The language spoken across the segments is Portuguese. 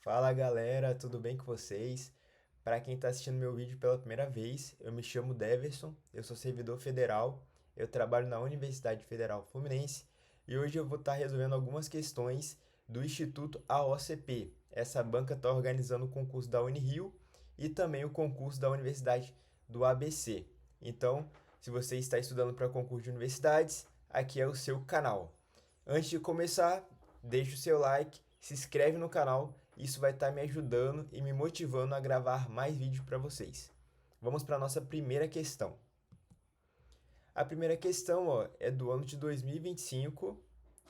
Fala galera, tudo bem com vocês? Para quem está assistindo meu vídeo pela primeira vez, eu me chamo Deverson, eu sou servidor federal, eu trabalho na Universidade Federal Fluminense e hoje eu vou estar resolvendo algumas questões do Instituto AOCP. Essa banca está organizando o concurso da Unirio e também o concurso da Universidade do ABC. Então, se você está estudando para concurso de universidades, aqui é o seu canal. Antes de começar, deixe o seu like, se inscreve no canal, isso vai estar me ajudando e me motivando a gravar mais vídeos para vocês. Vamos para a nossa primeira questão. A primeira questão é do ano de 2025,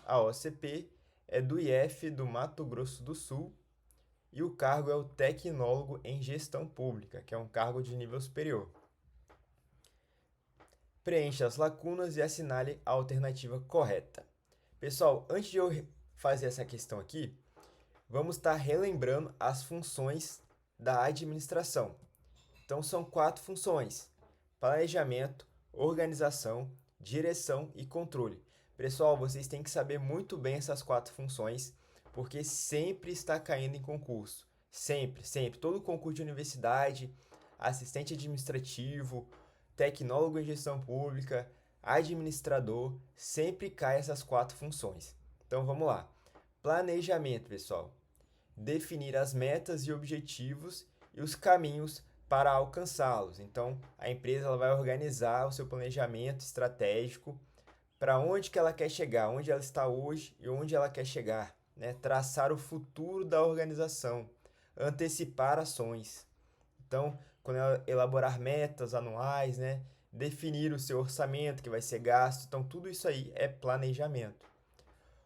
a OCP é do IF do Mato Grosso do Sul e o cargo é o tecnólogo em gestão pública, que é um cargo de nível superior. Preencha as lacunas e assinale a alternativa correta. Pessoal, antes de eu fazer essa questão aqui, vamos estar relembrando as funções da administração. Então, são 4 funções: planejamento, organização, direção e controle. Pessoal, vocês têm que saber muito bem essas 4 funções, porque sempre está caindo em concurso. Sempre, sempre. Todo concurso de universidade, assistente administrativo, tecnólogo em gestão pública, administrador, sempre cai essas 4 funções. Então, vamos lá. Planejamento, pessoal. Definir as metas e objetivos e os caminhos para alcançá-los. Então, a empresa ela vai organizar o seu planejamento estratégico para onde que ela quer chegar, onde ela está hoje e onde ela quer chegar, né? Traçar o futuro da organização, antecipar ações. Então, quando ela elaborar metas anuais, né? Definir o seu orçamento que vai ser gasto. Então, tudo isso aí é planejamento.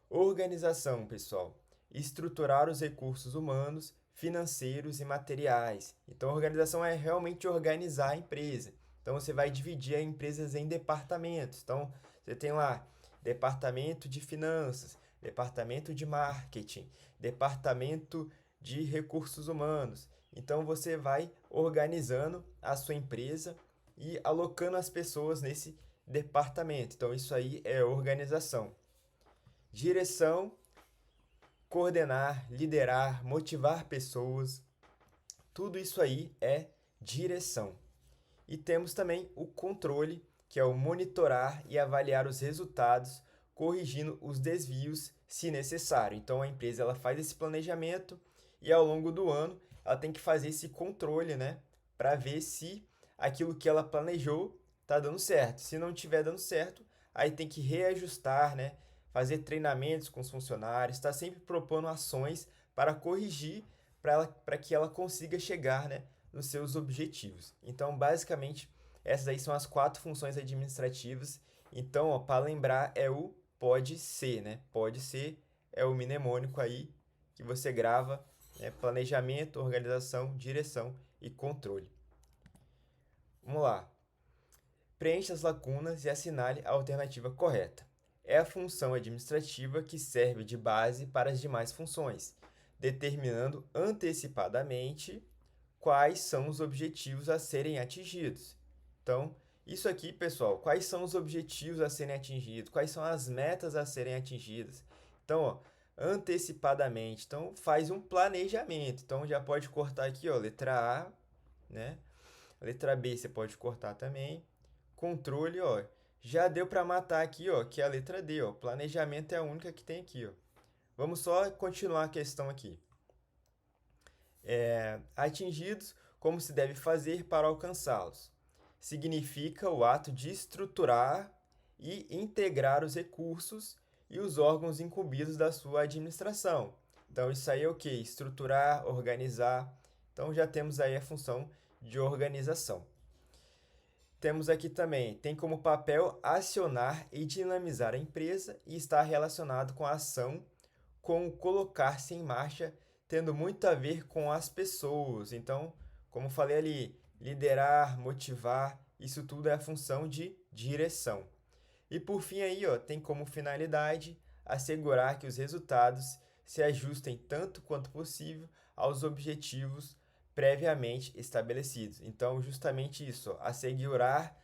Organização, pessoal. Estruturar os recursos humanos, financeiros e materiais. Então, a organização é realmente organizar a empresa. Então, você vai dividir as empresas em departamentos. Então, você tem lá departamento de finanças, departamento de marketing, departamento de recursos humanos. Então, você vai organizando a sua empresa e alocando as pessoas nesse departamento. Então, isso aí é organização. Direção, coordenar, liderar, motivar pessoas, tudo isso aí é direção. E temos também o controle, que é o monitorar e avaliar os resultados, corrigindo os desvios se necessário. Então a empresa ela faz esse planejamento e ao longo do ano ela tem que fazer esse controle, né, para ver se aquilo que ela planejou está dando certo. Se não estiver dando certo, aí tem que reajustar, né, fazer treinamentos com os funcionários, está sempre propondo ações para corrigir para que ela consiga chegar, né, nos seus objetivos. Então, basicamente, essas aí são as 4 funções administrativas. Então, para lembrar, é o pode ser, né? Pode ser é o mnemônico aí que você grava, né? Planejamento, organização, direção e controle. Vamos lá. Preencha as lacunas e assinale a alternativa correta. É a função administrativa que serve de base para as demais funções, determinando antecipadamente quais são os objetivos a serem atingidos. Então, isso aqui, pessoal, quais são os objetivos a serem atingidos? Quais são as metas a serem atingidas? Então, ó, antecipadamente. Então, faz um planejamento. Então, já pode cortar aqui, ó, letra A, né? Letra B você pode cortar também. Controle, ó, já deu para matar aqui, ó, que é a letra D, ó. Planejamento é a única que tem aqui, ó. Vamos só continuar a questão aqui. Atingidos, como se deve fazer para alcançá-los. Significa o ato de estruturar e integrar os recursos e os órgãos incumbidos da sua administração. Então, isso aí é o que? Estruturar, organizar. Então, já temos aí a função de organização. Temos aqui também, tem como papel acionar e dinamizar a empresa e está relacionado com a ação, com o colocar-se em marcha, tendo muito a ver com as pessoas. Então, como falei ali, liderar, motivar, isso tudo é a função de direção. E por fim aí, ó, tem como finalidade assegurar que os resultados se ajustem tanto quanto possível aos objetivos previamente estabelecidos. Então, justamente isso, ó, assegurar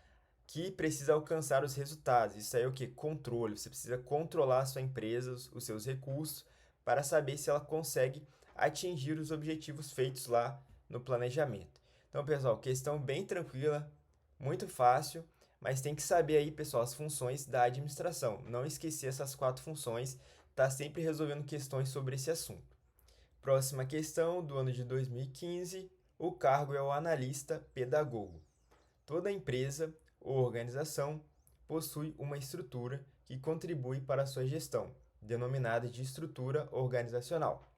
que precisa alcançar os resultados. Isso aí é o que? Controle. Você precisa controlar a sua empresa, os seus recursos, para saber se ela consegue atingir os objetivos feitos lá no planejamento. Então, pessoal, questão bem tranquila, muito fácil, mas tem que saber aí, pessoal, as funções da administração. Não esquecer essas 4 funções, tá sempre resolvendo questões sobre esse assunto. Próxima questão, do ano de 2015, o cargo é o analista pedagogo. Toda empresa ou organização possui uma estrutura que contribui para a sua gestão, denominada de estrutura organizacional.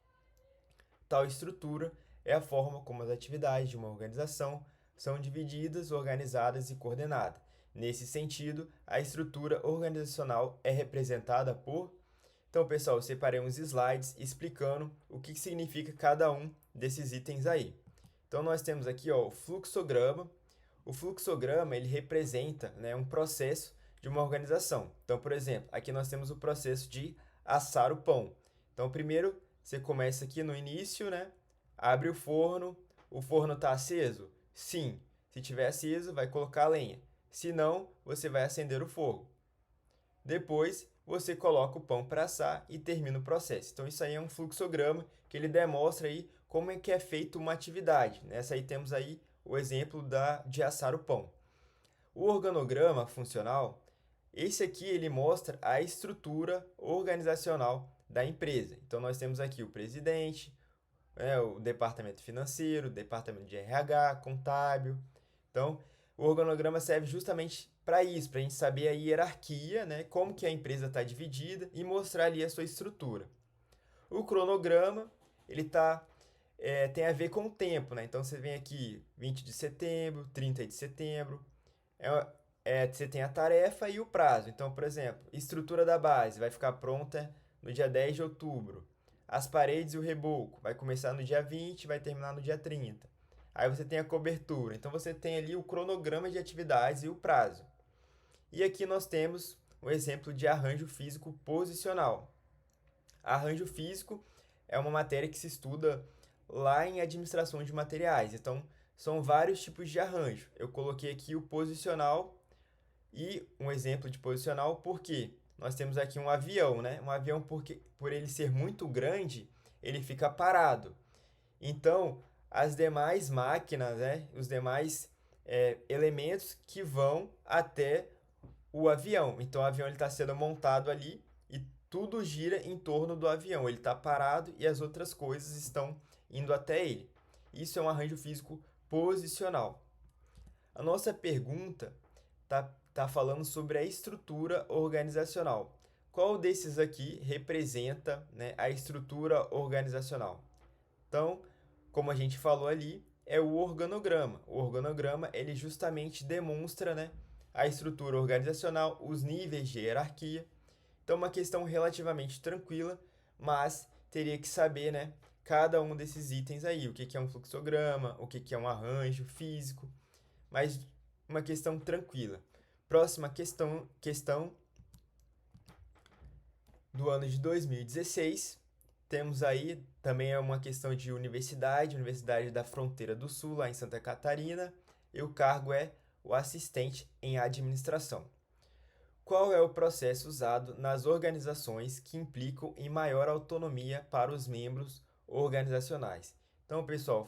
Tal estrutura é a forma como as atividades de uma organização são divididas, organizadas e coordenadas. Nesse sentido, a estrutura organizacional é representada por... Então, pessoal, eu separei uns slides explicando o que significa cada um desses itens aí. Então, nós temos aqui ó, o fluxograma. O fluxograma ele representa, né, um processo de uma organização. Então, por exemplo, aqui nós temos o processo de assar o pão. Então, primeiro você começa aqui no início, né? Abre o forno está aceso? Sim. Se tiver aceso, vai colocar a lenha. Se não, você vai acender o fogo. Depois, você coloca o pão para assar e termina o processo. Então, isso aí é um fluxograma que ele demonstra aí como é que é feita uma atividade. Nessa aí temos aí o exemplo de assar o pão. O organograma funcional, esse aqui ele mostra a estrutura organizacional da empresa. Então, nós temos aqui o presidente, o departamento financeiro, o departamento de RH, contábil. Então, o organograma serve justamente para isso, para a gente saber a hierarquia, né, como que a empresa está dividida e mostrar ali a sua estrutura. O cronograma, ele tem a ver com o tempo, né? Então, você vem aqui 20 de setembro, 30 de setembro, você tem a tarefa e o prazo. Então, por exemplo, estrutura da base vai ficar pronta no dia 10 de outubro. As paredes e o reboco vai começar no dia 20 e vai terminar no dia 30. Aí você tem a cobertura. Então, você tem ali o cronograma de atividades e o prazo. E aqui nós temos um exemplo de arranjo físico posicional. Arranjo físico é uma matéria que se estuda lá em administração de materiais. Então, são vários tipos de arranjo. Eu coloquei aqui o posicional e um exemplo de posicional porque nós temos aqui um avião, né? Um avião, por ele ser muito grande, ele fica parado. Então, as demais máquinas, né? Os demais elementos que vão até o avião. Então, o avião está sendo montado ali e tudo gira em torno do avião. Ele está parado e as outras coisas estão indo até ele. Isso é um arranjo físico posicional. A nossa pergunta tá falando sobre a estrutura organizacional. Qual desses aqui representa, né, a estrutura organizacional? Então, como a gente falou ali, é o organograma. O organograma ele justamente demonstra, né, a estrutura organizacional, os níveis de hierarquia. Então, uma questão relativamente tranquila, mas teria que saber, né, cada um desses itens aí, o que é um fluxograma, o que é um arranjo físico, mas uma questão tranquila. Próxima questão do ano de 2016. Temos aí também uma questão de Universidade da Fronteira do Sul, lá em Santa Catarina, e o cargo é o assistente em administração. Qual é o processo usado nas organizações que implicam em maior autonomia para os membros organizacionais? Então, pessoal,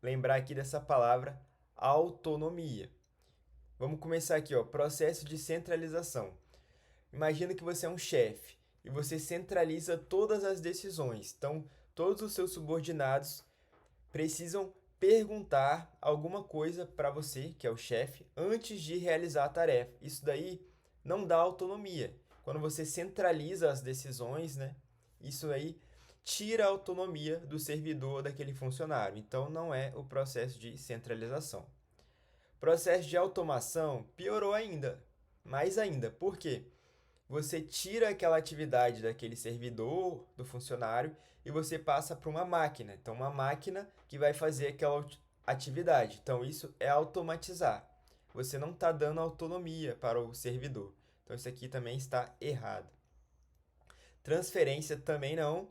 lembrar aqui dessa palavra autonomia. Vamos começar aqui, ó, processo de centralização. Imagina que você é um chefe e você centraliza todas as decisões. Então, todos os seus subordinados precisam perguntar alguma coisa para você, que é o chefe, antes de realizar a tarefa. Isso daí não dá autonomia. Quando você centraliza as decisões, né? Isso aí tira a autonomia do servidor daquele funcionário. Então, não é o processo de centralização. Processo de automação piorou ainda, mais ainda. Por quê? Você tira aquela atividade daquele servidor, do funcionário, e você passa para uma máquina. Então, uma máquina que vai fazer aquela atividade. Então, isso é automatizar. Você não está dando autonomia para o servidor. Então, isso aqui também está errado. Transferência também não.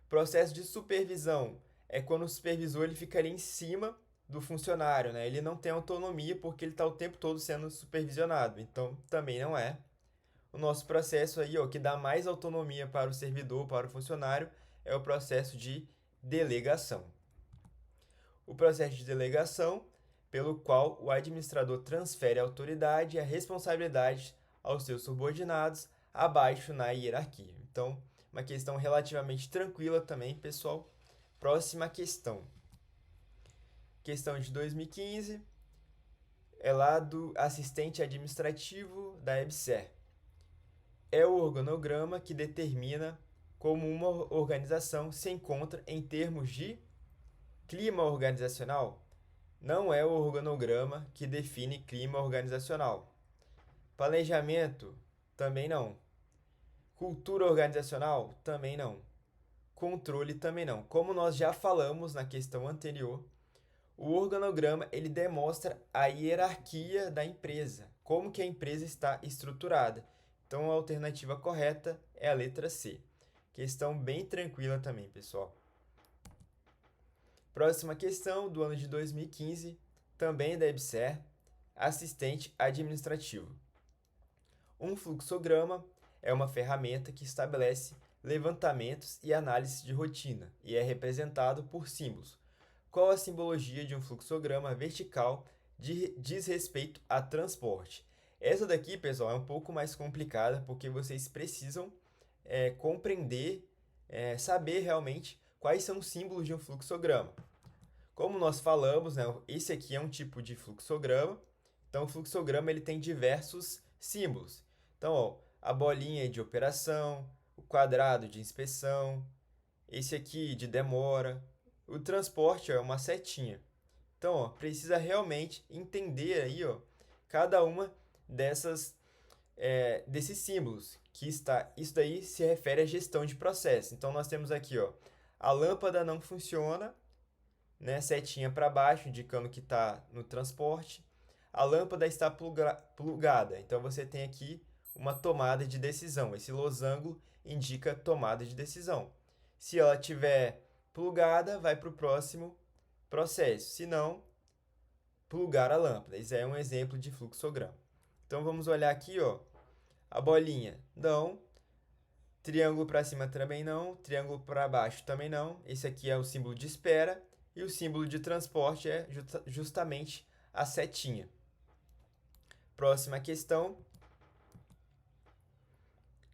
Processo de supervisão é quando o supervisor ele fica ali em cima do funcionário, né? Ele não tem autonomia porque ele está o tempo todo sendo supervisionado. Então, também não é. O nosso processo aí, ó, que dá mais autonomia para o servidor, para o funcionário, é o processo de delegação. O processo de delegação, pelo qual o administrador transfere a autoridade e a responsabilidade aos seus subordinados abaixo na hierarquia. Então, uma questão relativamente tranquila também, pessoal. Próxima questão. Questão de 2015, é lá do assistente administrativo da EBSER. É o organograma que determina como uma organização se encontra em termos de clima organizacional. Não é o organograma que define clima organizacional. Planejamento, também não. Cultura organizacional, também não. Controle, também não. Como nós já falamos na questão anterior, o organograma ele demonstra a hierarquia da empresa, como que a empresa está estruturada. Então a alternativa correta é a letra C. Questão bem tranquila também, pessoal. Próxima questão do ano de 2015, também da EBSER, assistente administrativo. Um fluxograma é uma ferramenta que estabelece levantamentos e análise de rotina e é representado por símbolos. Qual a simbologia de um fluxograma vertical diz respeito a transporte? Essa daqui, pessoal, é um pouco mais complicada porque vocês precisam compreender, saber realmente quais são os símbolos de um fluxograma. Como nós falamos, né, esse aqui é um tipo de fluxograma. Então, o fluxograma ele tem diversos símbolos. Então, ó, a bolinha de operação, o quadrado de inspeção, esse aqui de demora, o transporte é uma setinha. Então, ó, precisa realmente entender aí, ó, cada uma desses símbolos isso daí se refere à gestão de processo. Então, nós temos aqui, ó, a lâmpada não funciona, né, setinha para baixo, indicando que está no transporte. A lâmpada está plugada, então você tem aqui uma tomada de decisão. Esse losango indica tomada de decisão. Se ela estiver plugada, vai para o próximo processo. Se não, plugar a lâmpada. Isso é um exemplo de fluxograma. Então vamos olhar aqui, ó, a bolinha, não. Triângulo para cima também não. Triângulo para baixo também não. Esse aqui é o símbolo de espera. E o símbolo de transporte é justamente a setinha. Próxima questão.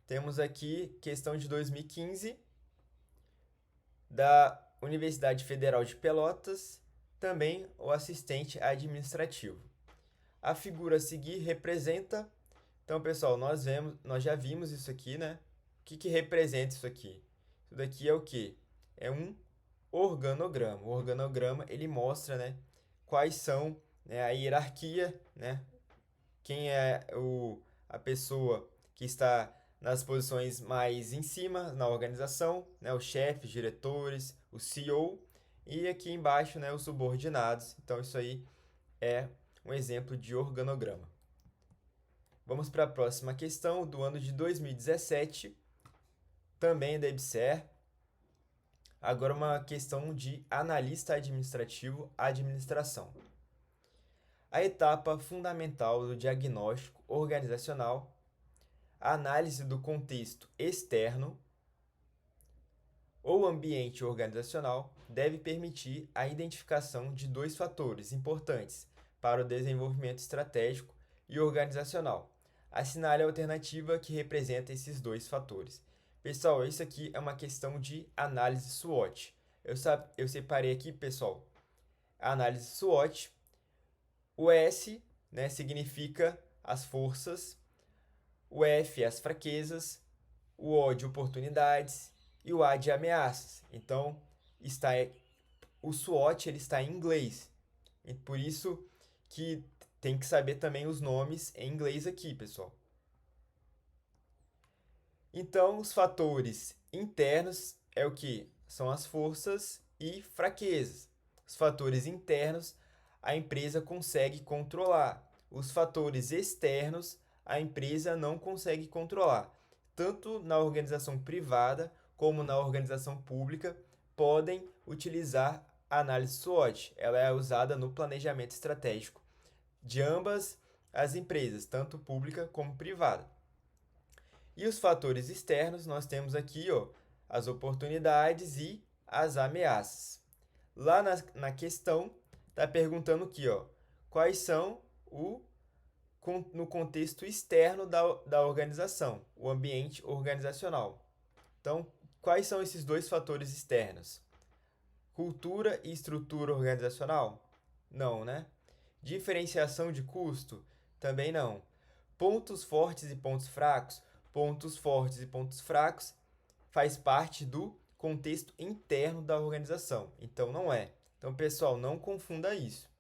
Temos aqui questão de 2015 da Universidade Federal de Pelotas, também o assistente administrativo. A figura a seguir representa. Então, pessoal, nós já vimos isso aqui, né? O que representa isso aqui? Isso daqui é o quê? É um organograma. O organograma ele mostra, né, quais são, né, a hierarquia, né? Quem é a pessoa que está nas posições mais em cima na organização, né, os chefes, diretores, o CEO, e aqui embaixo, né, os subordinados. Então isso aí é um exemplo de organograma. Vamos para a próxima questão do ano de 2017, também da EBSER. Agora uma questão de analista administrativo, administração. A etapa fundamental do diagnóstico organizacional, a análise do contexto externo ou ambiente organizacional deve permitir a identificação de dois fatores importantes para o desenvolvimento estratégico e organizacional. Assinale a alternativa que representa esses dois fatores. Pessoal, isso aqui é uma questão de análise SWOT. Eu separei aqui, pessoal, a análise SWOT. O S, né, significa as forças, o F as fraquezas, o O de oportunidades e o A de ameaças. Então, o SWOT ele está em inglês. E por isso que tem que saber também os nomes em inglês aqui, pessoal. Então, os fatores internos é o que? São as forças e fraquezas. Os fatores internos a empresa consegue controlar. Os fatores externos a empresa não consegue controlar. Tanto na organização privada como na organização pública podem utilizar a análise SWOT. Ela é usada no planejamento estratégico de ambas as empresas, tanto pública como privada. E os fatores externos, nós temos aqui, ó, as oportunidades e as ameaças. Lá na questão, está perguntando aqui, ó, quais são no contexto externo da organização, o ambiente organizacional. Então, quais são esses dois fatores externos? Cultura e estrutura organizacional? Não, né? Diferenciação de custo? Também não. Pontos fortes e pontos fracos? Pontos fortes e pontos fracos faz parte do contexto interno da organização. Então, não é. Então, pessoal, não confunda isso.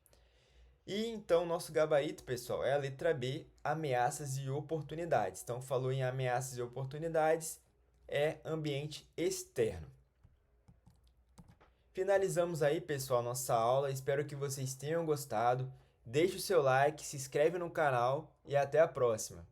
E então, nosso gabarito, pessoal, é a letra B, ameaças e oportunidades. Então, falou em ameaças e oportunidades, é ambiente externo. Finalizamos aí, pessoal, nossa aula. Espero que vocês tenham gostado. Deixe o seu like, se inscreve no canal e até a próxima.